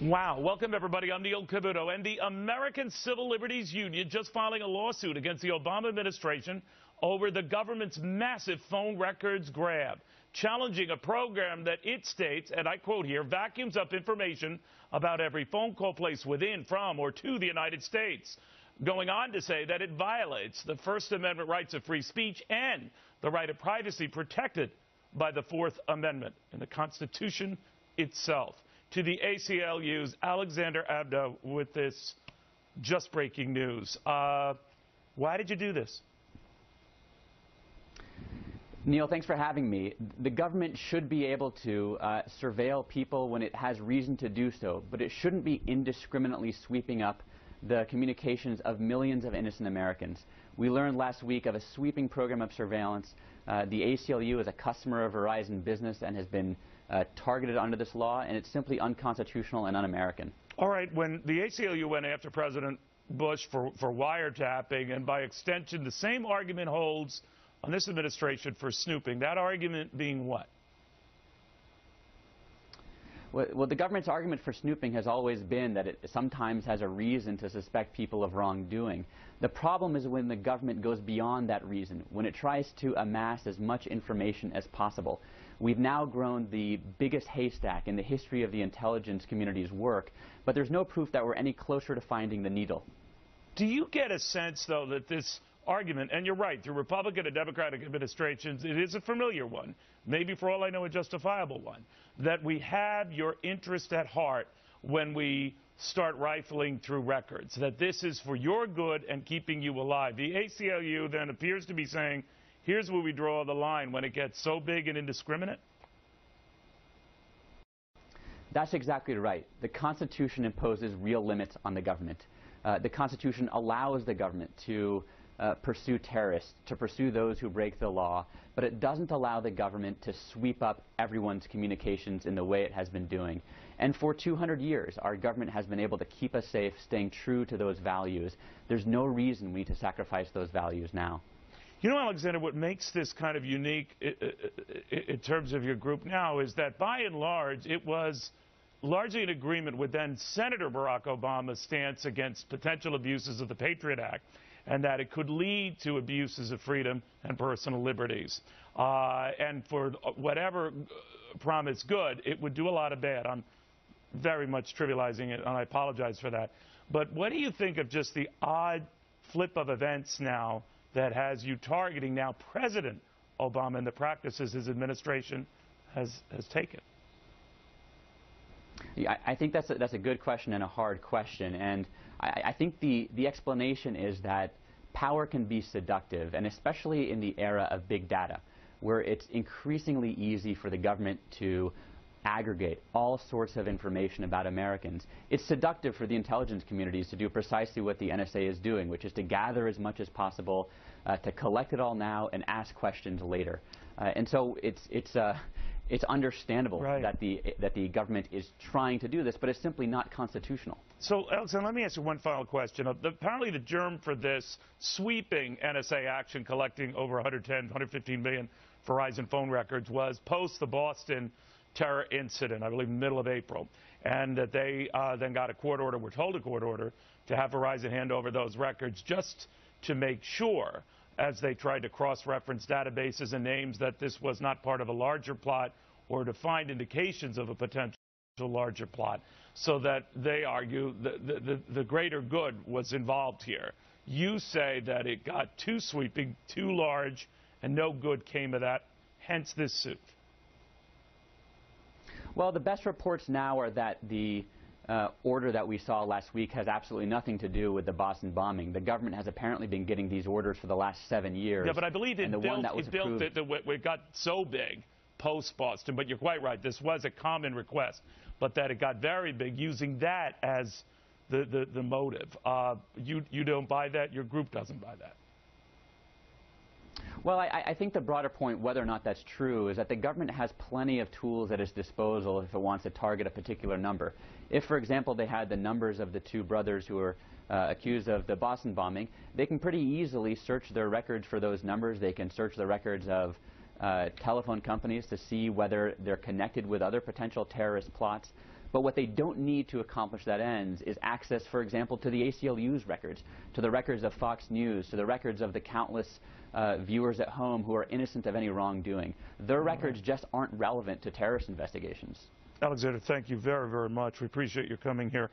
Wow. Welcome, everybody. I'm Neil Cavuto. And the American Civil Liberties Union just filing a lawsuit against the Obama administration over the government's massive phone records grab, challenging a program that it states, and I quote here, vacuums up information about every phone call placed within, from, or to the United States, going on to say that it violates the First Amendment rights of free speech and the right of privacy protected by the Fourth Amendment in the Constitution itself. To the ACLU's Alexander Abdo with this just breaking news. Why did you do this? Neil, thanks for having me. The government should be able to surveil people when it has reason to do so, but it shouldn't be indiscriminately sweeping up the communications of millions of innocent Americans. We learned last week of a sweeping program of surveillance. The ACLU is a customer of Verizon Business and has been targeted under this law, and it's simply unconstitutional and un-American. All right, when the ACLU went after President Bush for wiretapping, and by extension the same argument holds on this administration for snooping, that argument being what? Well, the government's argument for snooping has always been that it sometimes has a reason to suspect people of wrongdoing. The problem is when the government goes beyond that reason, when it tries to amass as much information as possible. We've now grown the biggest haystack in the history of the intelligence community's work, but there's no proof that we're any closer to finding the needle. Do you get a sense, though, that this argument, and you're right, through Republican and Democratic administrations, it is a familiar one, maybe for all I know a justifiable one, that we have your interest at heart when we start rifling through records, that this is for your good and keeping you alive? The ACLU then appears to be saying, here's where we draw the line when it gets so big and indiscriminate? That's exactly right. The Constitution imposes real limits on the government. The Constitution allows the government to pursue terrorists, to pursue those who break the law, but it doesn't allow the government to sweep up everyone's communications in the way it has been doing. And for 200 years, our government has been able to keep us safe, staying true to those values. There's no reason we need to sacrifice those values now. You know, Alexander, what makes this kind of unique in terms of your group now is that, by and large, it was largely in agreement with then Senator Barack Obama's stance against potential abuses of the Patriot Act, and that it could lead to abuses of freedom and personal liberties. And for whatever promised good, it would do a lot of bad. I'm very much trivializing it, and I apologize for that. But what do you think of just the odd flip of events now that has you targeting now President Obama and the practices his administration has taken? Yeah, I think that's a good question and a hard question. And I think the explanation is that power can be seductive, and especially in the era of big data, where it's increasingly easy for the government to aggregate all sorts of information about Americans. It's seductive for the intelligence communities to do precisely what the NSA is doing, which is to gather as much as possible, to collect it all now and ask questions later. And so it's understandable that the government is trying to do this, but it's simply not constitutional. So, Alexander, let me ask you one final question. Apparently the germ for this sweeping NSA action, collecting over 115 million Verizon phone records, was post the Boston terror incident, I believe middle of April, and that they then got a court order, were told a court order, to have Verizon hand over those records just to make sure, as they tried to cross-reference databases and names, that this was not part of a larger plot, or to find indications of a potential larger plot, so that they argue the greater good was involved here. You say that it got too sweeping, too large, and no good came of that, hence this suit. Well, the best reports now are that the order that we saw last week has absolutely nothing to do with the Boston bombing. The government has apparently been getting these orders for the last 7 years. Yeah, but I believe it got so big post-Boston. But you're quite right. This was a common request, but that it got very big, using that as the motive. You don't buy that? Your group doesn't buy that? Well, I think the broader point, whether or not that's true, is that the government has plenty of tools at its disposal if it wants to target a particular number. If, for example, they had the numbers of the two brothers who were accused of the Boston bombing, they can pretty easily search their records for those numbers. They can search the records of telephone companies to see whether they're connected with other potential terrorist plots. But what they don't need to accomplish that end is access, for example, to the ACLU's records, to the records of Fox News, to the records of the countless viewers at home who are innocent of any wrongdoing. Their records just aren't relevant to terrorist investigations. Alexander, thank you very, very much. We appreciate your coming here.